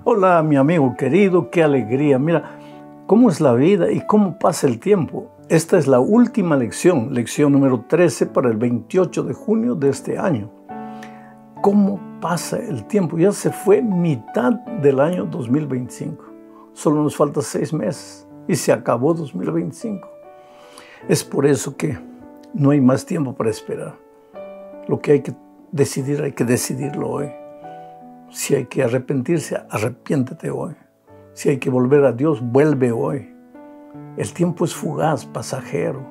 Hola, mi amigo querido, qué alegría. Mira, cómo es la vida y cómo pasa el tiempo. Esta es la última lección, lección número 13 para el 28 de junio de este año. ¿Cómo pasa el tiempo? Ya se fue mitad del año 2025. Solo nos falta 6 meses y se acabó 2025. Es por eso que no hay más tiempo para esperar. Lo que hay que decidirlo hoy. Si hay que arrepentirse, arrepiéntete hoy. Si hay que volver a Dios, vuelve hoy. El tiempo es fugaz, pasajero.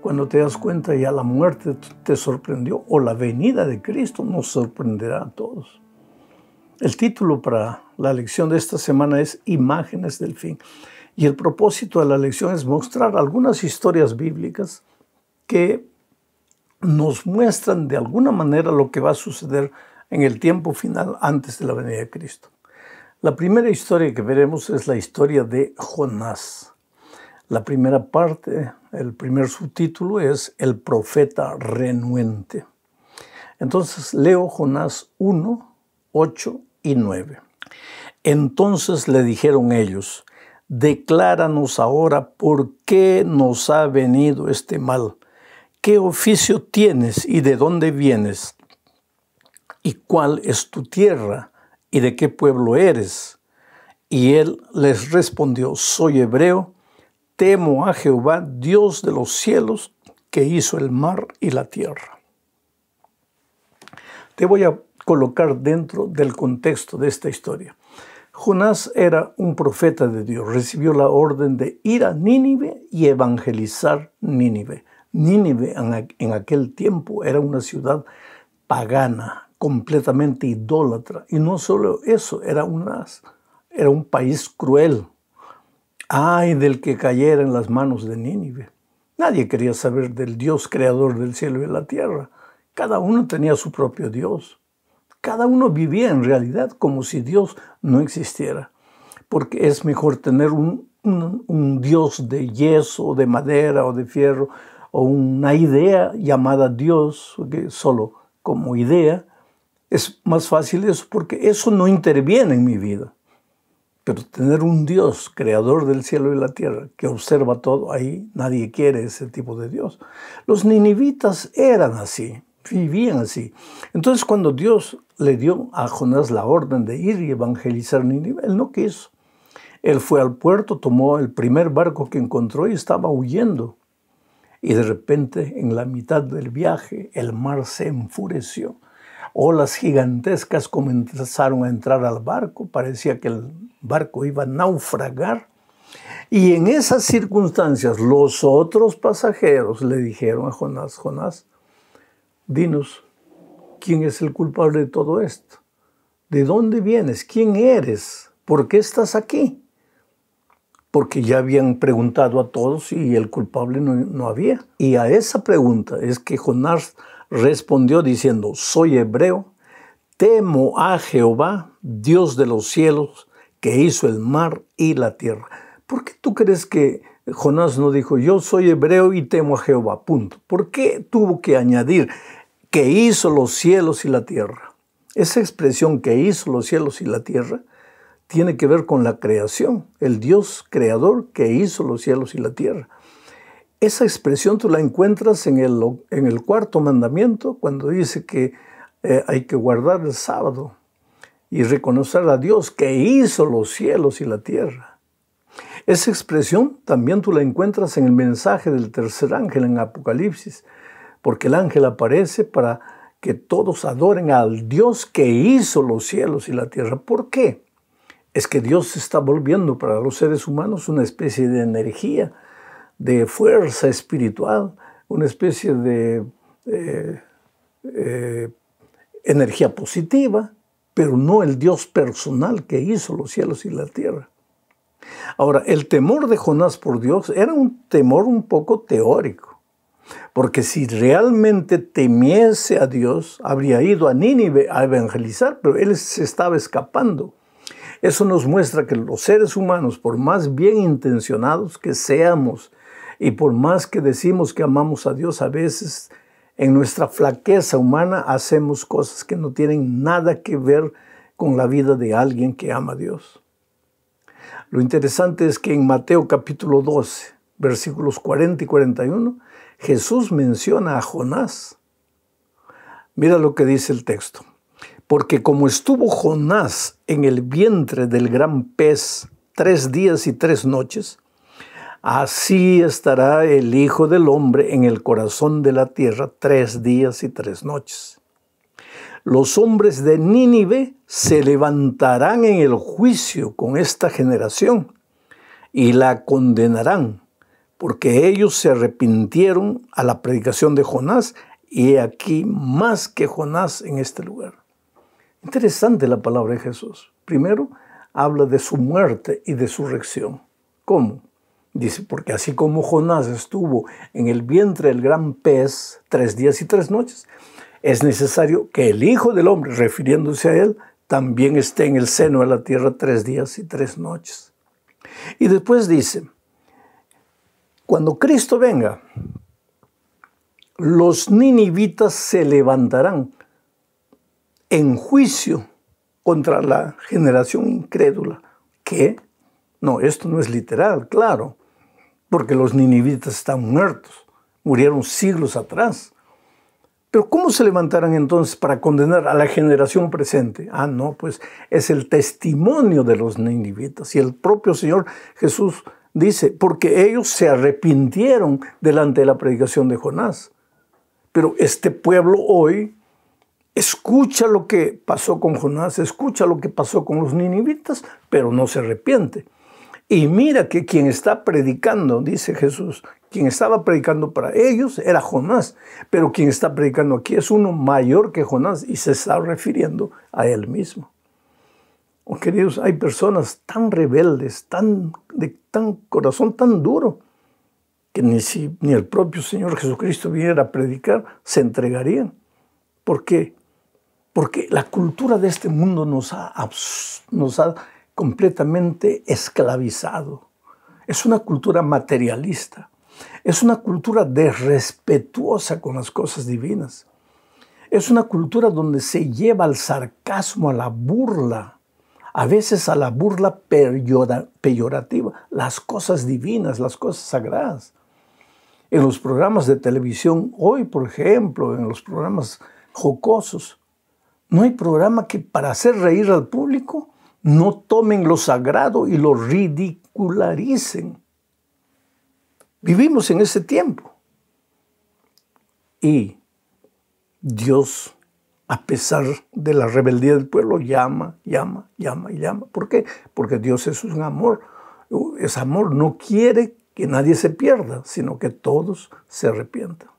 Cuando te das cuenta, ya la muerte te sorprendió o la venida de Cristo nos sorprenderá a todos. El título para la lección de esta semana es Imágenes del fin. Y el propósito de la lección es mostrar algunas historias bíblicas que nos muestran de alguna manera lo que va a suceder en el tiempo final antes de la venida de Cristo. La primera historia que veremos es la historia de Jonás. La primera parte, el primer subtítulo es El profeta renuente. Entonces leo Jonás 1, 8 y 9. Entonces le dijeron ellos: decláranos ahora por qué nos ha venido este mal. ¿Qué oficio tienes y de dónde vienes? ¿Y cuál es tu tierra? ¿Y de qué pueblo eres? Y él les respondió: soy hebreo, temo a Jehová, Dios de los cielos, que hizo el mar y la tierra. Te voy a colocar dentro del contexto de esta historia. Jonás era un profeta de Dios, recibió la orden de ir a Nínive y evangelizar Nínive. Nínive en aquel tiempo era una ciudad pagana, completamente idólatra. Y no solo eso, era un país cruel. ¡Ay del que cayera en las manos de Nínive! Nadie quería saber del Dios creador del cielo y de la tierra. Cada uno tenía su propio Dios. Cada uno vivía en realidad como si Dios no existiera. Porque es mejor tener un Dios de yeso, de madera o de fierro, o una idea llamada Dios, que solo como idea. Es más fácil eso porque eso no interviene en mi vida. Pero tener un Dios, creador del cielo y la tierra, que observa todo, ahí nadie quiere ese tipo de Dios. Los ninivitas eran así, vivían así. Entonces cuando Dios le dio a Jonás la orden de ir y evangelizar Nínive, él no quiso. Él fue al puerto, tomó el primer barco que encontró y estaba huyendo. Y de repente, en la mitad del viaje, el mar se enfureció. Olas gigantescas comenzaron a entrar al barco. Parecía que el barco iba a naufragar. Y en esas circunstancias, los otros pasajeros le dijeron a Jonás: Jonás, dinos, ¿quién es el culpable de todo esto? ¿De dónde vienes? ¿Quién eres? ¿Por qué estás aquí? Porque ya habían preguntado a todos y el culpable no había. Y a esa pregunta es que Jonás respondió diciendo: soy hebreo, temo a Jehová, Dios de los cielos, que hizo el mar y la tierra. ¿Por qué tú crees que Jonás no dijo: yo soy hebreo y temo a Jehová? Punto. ¿Por qué tuvo que añadir que hizo los cielos y la tierra? Esa expresión, que hizo los cielos y la tierra, tiene que ver con la creación, el Dios creador que hizo los cielos y la tierra. Esa expresión tú la encuentras en el cuarto mandamiento, cuando dice que hay que guardar el sábado y reconocer a Dios que hizo los cielos y la tierra. Esa expresión también tú la encuentras en el mensaje del tercer ángel en Apocalipsis, porque el ángel aparece para que todos adoren al Dios que hizo los cielos y la tierra. ¿Por qué? Es que Dios se está volviendo para los seres humanos una especie de energía, de fuerza espiritual, una especie de energía positiva, pero no el Dios personal que hizo los cielos y la tierra. Ahora, el temor de Jonás por Dios era un temor un poco teórico, porque si realmente temiese a Dios, habría ido a Nínive a evangelizar, pero él se estaba escapando. Eso nos muestra que los seres humanos, por más bien intencionados que seamos y por más que decimos que amamos a Dios, a veces en nuestra flaqueza humana hacemos cosas que no tienen nada que ver con la vida de alguien que ama a Dios. Lo interesante es que en Mateo capítulo 12, versículos 40 y 41, Jesús menciona a Jonás. Mira lo que dice el texto. Porque como estuvo Jonás en el vientre del gran pez 3 días y 3 noches, así estará el Hijo del Hombre en el corazón de la tierra 3 días y 3 noches. Los hombres de Nínive se levantarán en el juicio con esta generación y la condenarán, porque ellos se arrepintieron a la predicación de Jonás, y he aquí más que Jonás en este lugar. Interesante la palabra de Jesús. Primero, habla de su muerte y de su resurrección. ¿Cómo? Dice, porque así como Jonás estuvo en el vientre del gran pez 3 días y 3 noches, es necesario que el Hijo del Hombre, refiriéndose a él, también esté en el seno de la tierra 3 días y 3 noches. Y después dice, cuando Cristo venga, los ninivitas se levantarán en juicio contra la generación incrédula. ¿Qué? No, esto no es literal, claro, porque los ninivitas están muertos, murieron siglos atrás. Pero ¿cómo se levantarán entonces para condenar a la generación presente? Ah, no, pues es el testimonio de los ninivitas. Y el propio Señor Jesús dice, porque ellos se arrepintieron delante de la predicación de Jonás. Pero este pueblo hoy escucha lo que pasó con Jonás, escucha lo que pasó con los ninivitas, pero no se arrepiente. Y mira que quien está predicando, dice Jesús, quien estaba predicando para ellos era Jonás, pero quien está predicando aquí es uno mayor que Jonás y se está refiriendo a él mismo. Oh, queridos, hay personas tan rebeldes, de tan corazón tan duro, que ni el propio Señor Jesucristo viniera a predicar, se entregarían. ¿Por qué? Porque la cultura de este mundo nos ha completamente esclavizado. Es una cultura materialista. Es una cultura desrespetuosa con las cosas divinas. Es una cultura donde se lleva al sarcasmo, a la burla, a veces a la burla peyorativa, las cosas divinas, las cosas sagradas. En los programas de televisión, hoy, por ejemplo, en los programas jocosos, no hay programa que para hacer reír al público no tomen lo sagrado y lo ridicularicen. Vivimos en ese tiempo. Y Dios, a pesar de la rebeldía del pueblo, llama y llama. ¿Por qué? Porque Dios es un amor. Es amor, no quiere que nadie se pierda, sino que todos se arrepientan.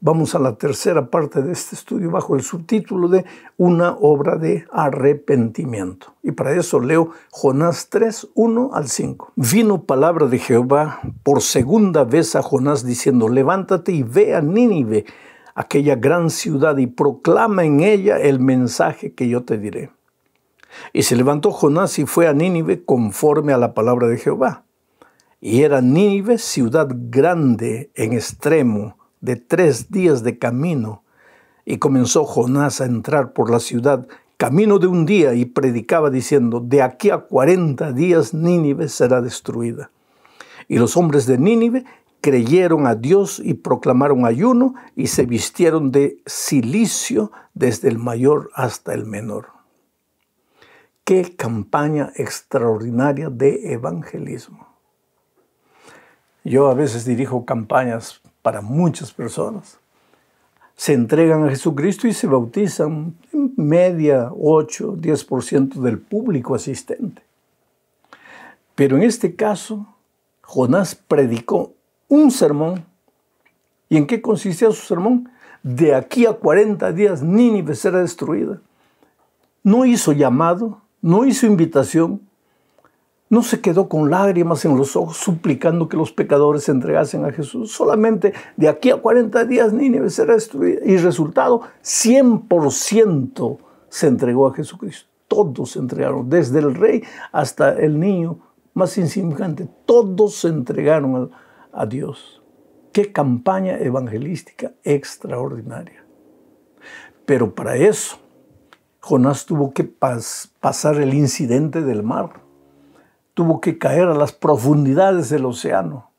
Vamos a la tercera parte de este estudio bajo el subtítulo de Una obra de arrepentimiento. Y para eso leo Jonás 3, 1 al 5. Vino palabra de Jehová por segunda vez a Jonás diciendo, levántate y ve a Nínive, aquella gran ciudad, y proclama en ella el mensaje que yo te diré. Y se levantó Jonás y fue a Nínive conforme a la palabra de Jehová. Y era Nínive ciudad grande en extremo, de 3 días de camino, y comenzó Jonás a entrar por la ciudad, camino de un día, y predicaba diciendo, de aquí a 40 días Nínive será destruida. Y los hombres de Nínive creyeron a Dios y proclamaron ayuno, y se vistieron de cilicio desde el mayor hasta el menor. ¡Qué campaña extraordinaria de evangelismo! Yo a veces dirijo campañas para muchas personas. Se entregan a Jesucristo y se bautizan en media 8, 10% del público asistente. Pero en este caso, Jonás predicó un sermón. ¿Y en qué consistía su sermón? De aquí a 40 días Nínive será destruida. No hizo llamado, no hizo invitación, no se quedó con lágrimas en los ojos suplicando que los pecadores se entregasen a Jesús. Solamente de aquí a 40 días Nínive será destruida. Y resultado, 100% se entregó a Jesucristo. Todos se entregaron, desde el rey hasta el niño más insignificante. Todos se entregaron a Dios. ¡Qué campaña evangelística extraordinaria! Pero para eso, Jonás tuvo que pasar el incidente del mar, tuvo que caer a las profundidades del océano,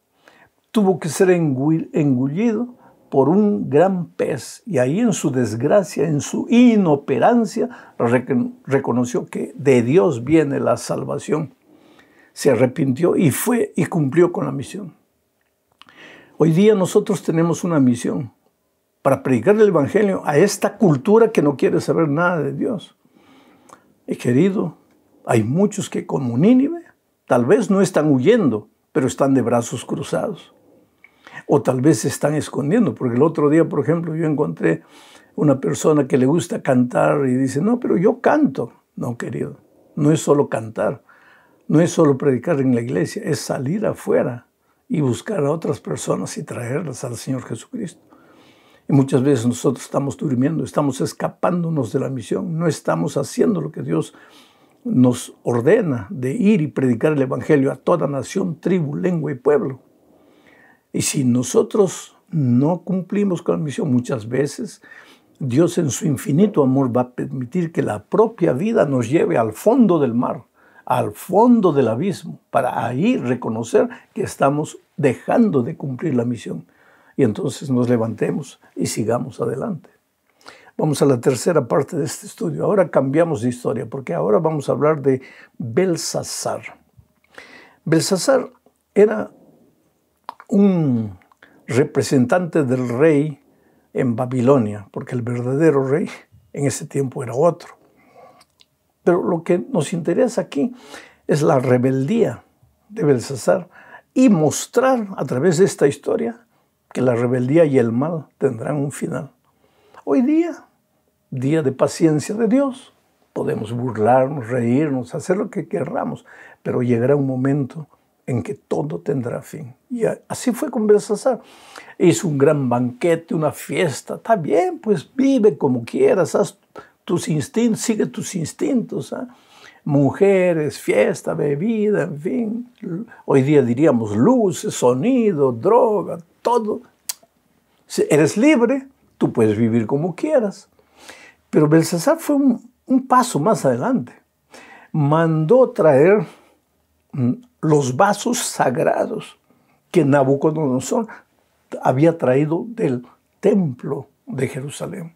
tuvo que ser engullido por un gran pez, y ahí en su desgracia, en su inoperancia, reconoció que de Dios viene la salvación. Se arrepintió y fue y cumplió con la misión. Hoy día nosotros tenemos una misión para predicar el Evangelio a esta cultura que no quiere saber nada de Dios. Y querido, hay muchos que como Nínive tal vez no están huyendo, pero están de brazos cruzados. O tal vez se están escondiendo, porque el otro día, por ejemplo, yo encontré una persona que le gusta cantar y dice, no, pero yo canto. No, querido, no es solo cantar, no es solo predicar en la iglesia, es salir afuera y buscar a otras personas y traerlas al Señor Jesucristo. Y muchas veces nosotros estamos durmiendo, estamos escapándonos de la misión, no estamos haciendo lo que Dios nos ordena de ir y predicar el Evangelio a toda nación, tribu, lengua y pueblo. Y si nosotros no cumplimos con la misión, muchas veces Dios en su infinito amor va a permitir que la propia vida nos lleve al fondo del mar, al fondo del abismo, para ahí reconocer que estamos dejando de cumplir la misión. Y entonces nos levantemos y sigamos adelante. Vamos a la tercera parte de este estudio. Ahora cambiamos de historia, porque ahora vamos a hablar de Belsasar. Belsasar era un representante del rey en Babilonia, porque el verdadero rey en ese tiempo era otro. Pero lo que nos interesa aquí es la rebeldía de Belsasar y mostrar a través de esta historia que la rebeldía y el mal tendrán un final. Hoy día, día de paciencia de Dios, podemos burlarnos, reírnos, hacer lo que queramos, pero llegará un momento en que todo tendrá fin. Y así fue con Belsasar. Hizo un gran banquete, una fiesta. Está bien, pues vive como quieras, haz tus instintos, sigue tus instintos. Mujeres, fiesta, bebida, en fin. Hoy día diríamos luces, sonido, droga, todo. Si eres libre, tú puedes vivir como quieras. Pero Belsasar fue un paso más adelante. Mandó traer los vasos sagrados que Nabucodonosor había traído del templo de Jerusalén.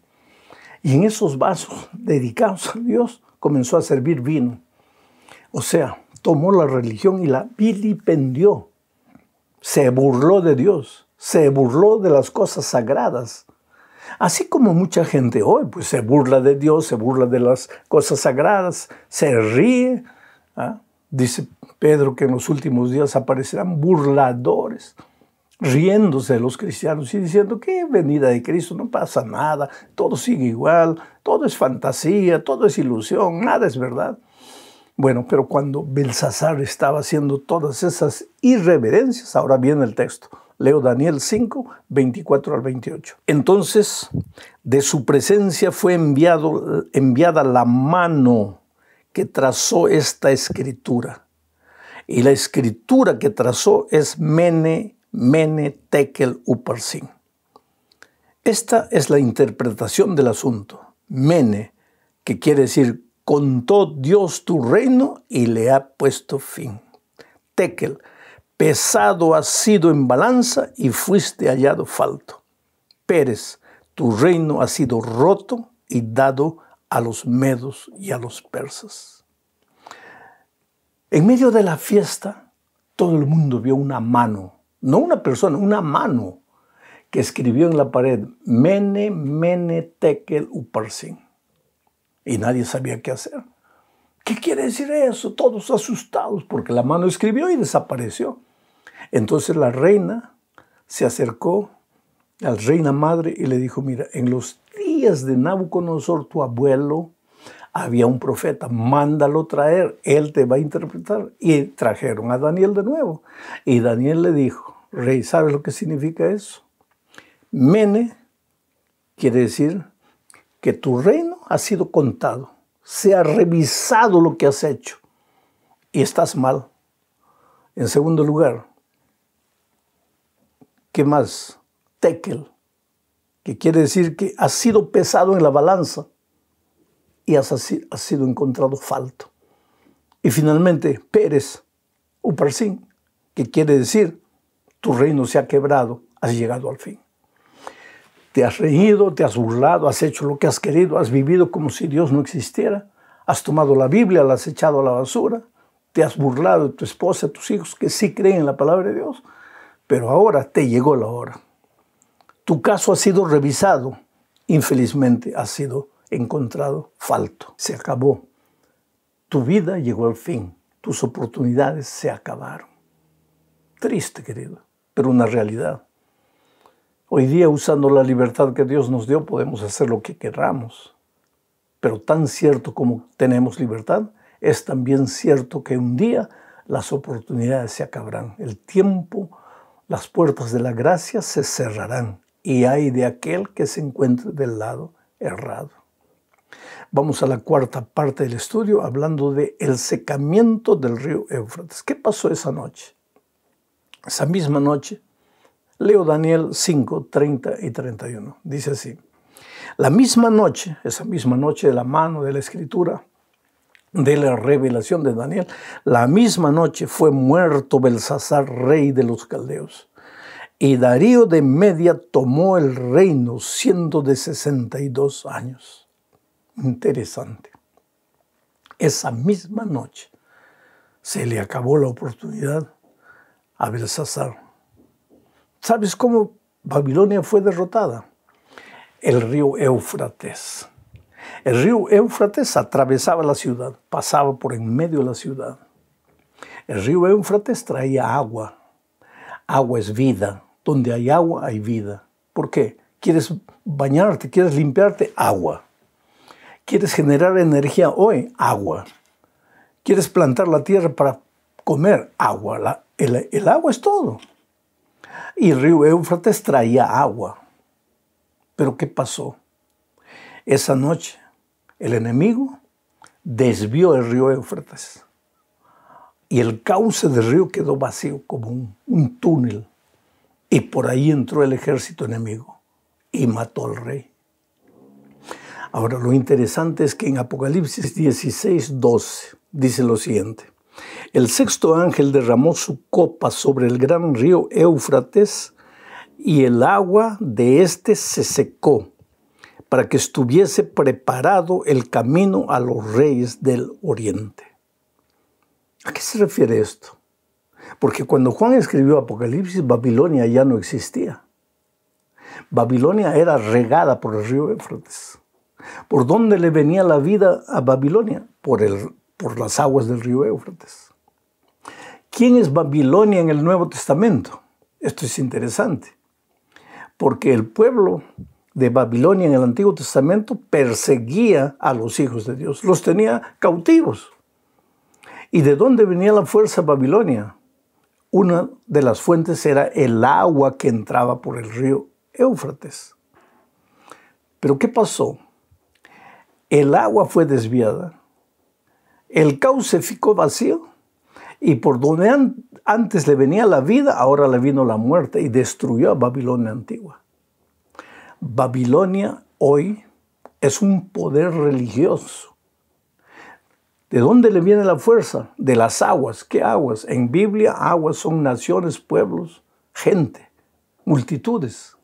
Y en esos vasos dedicados a Dios comenzó a servir vino. O sea, tomó la religión y la vilipendió. Se burló de Dios, se burló de las cosas sagradas. Así como mucha gente hoy pues se burla de Dios, se burla de las cosas sagradas, se ríe. Dice Pedro que en los últimos días aparecerán burladores, riéndose de los cristianos y diciendo que venida de Cristo no pasa nada, todo sigue igual, todo es fantasía, todo es ilusión, nada es verdad. Bueno, pero cuando Belsasar estaba haciendo todas esas irreverencias, ahora viene el texto. Leo Daniel 5, 24 al 28. Entonces, de su presencia fue enviada la mano que trazó esta escritura. Y la escritura que trazó es Mene, Mene, Tekel, Uparsin. Esta es la interpretación del asunto. Mene, que quiere decir, contó Dios tu reino y le ha puesto fin. Tekel, pesado has sido en balanza y fuiste hallado falto. Pérez, tu reino ha sido roto y dado a los medos y a los persas. En medio de la fiesta, todo el mundo vio una mano, no una persona, una mano, que escribió en la pared, Mene, Mene, Tekel, Uparsin. Y nadie sabía qué hacer. ¿Qué quiere decir eso? Todos asustados, porque la mano escribió y desapareció. Entonces la reina se acercó a la reina madre y le dijo, mira, en los días de Nabucodonosor, tu abuelo, había un profeta, mándalo traer, él te va a interpretar. Y trajeron a Daniel de nuevo. Y Daniel le dijo, rey, ¿sabes lo que significa eso? Mene quiere decir que tu reino ha sido contado, se ha revisado lo que has hecho y estás mal. En segundo lugar, ¿qué más? Tekel, que quiere decir que has sido pesado en la balanza y has sido encontrado falto. Y finalmente, Pérez, Uparsin, que quiere decir, tu reino se ha quebrado, has llegado al fin. Te has reído, te has burlado, has hecho lo que has querido, has vivido como si Dios no existiera, has tomado la Biblia, la has echado a la basura, te has burlado de tu esposa, de tus hijos que sí creen en la palabra de Dios, pero ahora te llegó la hora. Tu caso ha sido revisado, infelizmente has sido encontrado falto, se acabó. Tu vida llegó al fin, tus oportunidades se acabaron. Triste, querido, pero una realidad. Hoy día, usando la libertad que Dios nos dio, podemos hacer lo que queramos. Pero tan cierto como tenemos libertad, es también cierto que un día las oportunidades se acabarán. El tiempo, las puertas de la gracia se cerrarán y hay de aquel que se encuentre del lado errado. Vamos a la cuarta parte del estudio hablando de el secamiento del río Éufrates. ¿Qué pasó esa noche? Esa misma noche, leo Daniel 5, 30 y 31. Dice así: la misma noche, esa misma noche de la mano de la escritura, de la revelación de Daniel, la misma noche fue muerto Belsasar, rey de los caldeos. Y Darío de Media tomó el reino siendo de 62 años. Interesante. Esa misma noche se le acabó la oportunidad a Belsasar. ¿Sabes cómo Babilonia fue derrotada? El río Éufrates. El río Éufrates atravesaba la ciudad, pasaba por en medio de la ciudad. El río Éufrates traía agua. Agua es vida. Donde hay agua, hay vida. ¿Por qué? ¿Quieres bañarte? ¿Quieres limpiarte? Agua. ¿Quieres generar energía hoy? Agua. ¿Quieres plantar la tierra para comer? Agua. El agua es todo. Y el río Éufrates traía agua. ¿Pero qué pasó? Esa noche el enemigo desvió el río Éufrates. Y el cauce del río quedó vacío como un túnel. Y por ahí entró el ejército enemigo y mató al rey. Ahora, lo interesante es que en Apocalipsis 16, 12 dice lo siguiente: el sexto ángel derramó su copa sobre el gran río Éufrates y el agua de éste se secó para que estuviese preparado el camino a los reyes del oriente. ¿A qué se refiere esto? Porque cuando Juan escribió Apocalipsis, Babilonia ya no existía. Babilonia era regada por el río Éufrates. ¿Por dónde le venía la vida a Babilonia? Por las aguas del río Éufrates. ¿Quién es Babilonia en el Nuevo Testamento? Esto es interesante, porque el pueblo de Babilonia en el Antiguo Testamento perseguía a los hijos de Dios, los tenía cautivos. ¿Y de dónde venía la fuerza Babilonia? Una de las fuentes era el agua que entraba por el río Éufrates. ¿Pero qué pasó? El agua fue desviada, el cauce ficó vacío y por donde antes le venía la vida, ahora le vino la muerte y destruyó a Babilonia antigua. Babilonia hoy es un poder religioso. ¿De dónde le viene la fuerza? De las aguas. ¿Qué aguas? En Biblia, aguas son naciones, pueblos, gente, multitudes.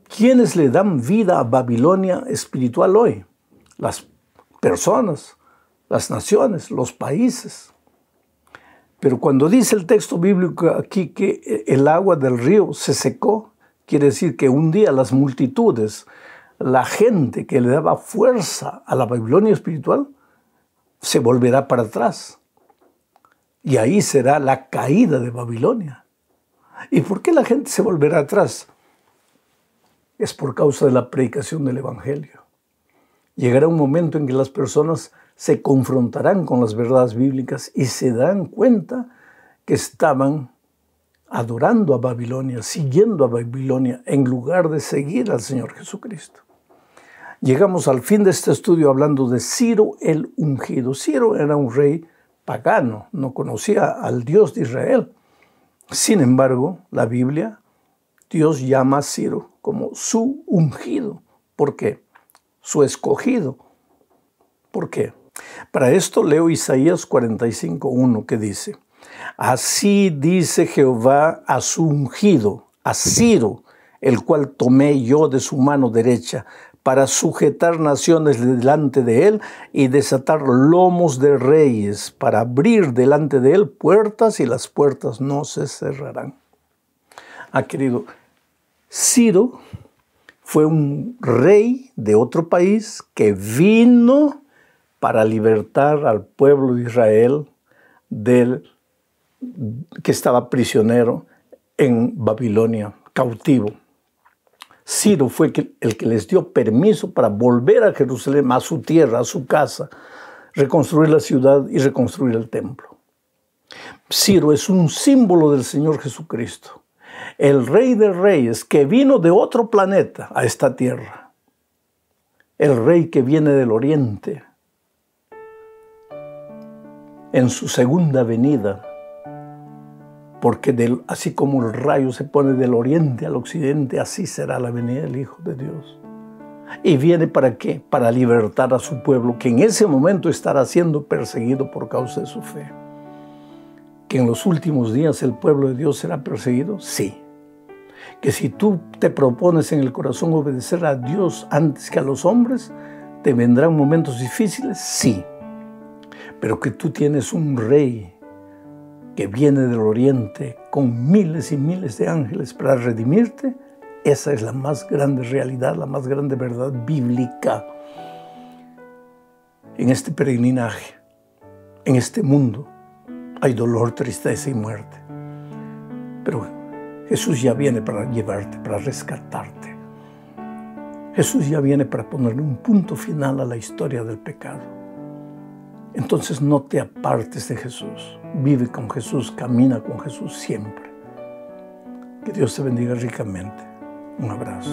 ¿Quiénes le dan vida a Babilonia espiritual hoy? Las personas, las naciones, los países. Pero cuando dice el texto bíblico aquí que el agua del río se secó, quiere decir que un día las multitudes, la gente que le daba fuerza a la Babilonia espiritual, se volverá para atrás. Y ahí será la caída de Babilonia. ¿Y por qué la gente se volverá atrás? Es por causa de la predicación del Evangelio. Llegará un momento en que las personas se confrontarán con las verdades bíblicas y se darán cuenta que estaban adorando a Babilonia, siguiendo a Babilonia, en lugar de seguir al Señor Jesucristo. Llegamos al fin de este estudio hablando de Ciro el Ungido. Ciro era un rey pagano, no conocía al Dios de Israel. Sin embargo, la Biblia, Dios llama a Ciro como su ungido. ¿Por qué? Su escogido. ¿Por qué? Para esto leo Isaías 45:1 que dice: así dice Jehová a su ungido, a Ciro, el cual tomé yo de su mano derecha, para sujetar naciones delante de él y desatar lomos de reyes, para abrir delante de él puertas y las puertas no se cerrarán. Querido, Ciro fue un rey de otro país que vino para libertar al pueblo de Israel que estaba prisionero en Babilonia, cautivo. Ciro fue el que les dio permiso para volver a Jerusalén, a su tierra, a su casa, reconstruir la ciudad y reconstruir el templo. Ciro es un símbolo del Señor Jesucristo, el Rey de Reyes que vino de otro planeta a esta tierra, el Rey que viene del Oriente en su segunda venida, porque así como el rayo se pone del oriente al occidente, así será la venida del Hijo de Dios. ¿Y viene para qué? Para libertar a su pueblo, que en ese momento estará siendo perseguido por causa de su fe. ¿Que en los últimos días el pueblo de Dios será perseguido? Sí. ¿Que si tú te propones en el corazón obedecer a Dios antes que a los hombres, te vendrán momentos difíciles? Sí. Pero que tú tienes un rey que viene del oriente con miles y miles de ángeles para redimirte, esa es la más grande realidad, la más grande verdad bíblica en este peregrinaje, en este mundo. Hay dolor, tristeza y muerte, pero Jesús ya viene para llevarte, para rescatarte. Jesús ya viene para ponerle un punto final a la historia del pecado. Entonces no te apartes de Jesús. Vive con Jesús, camina con Jesús siempre. Que Dios te bendiga ricamente. Un abrazo.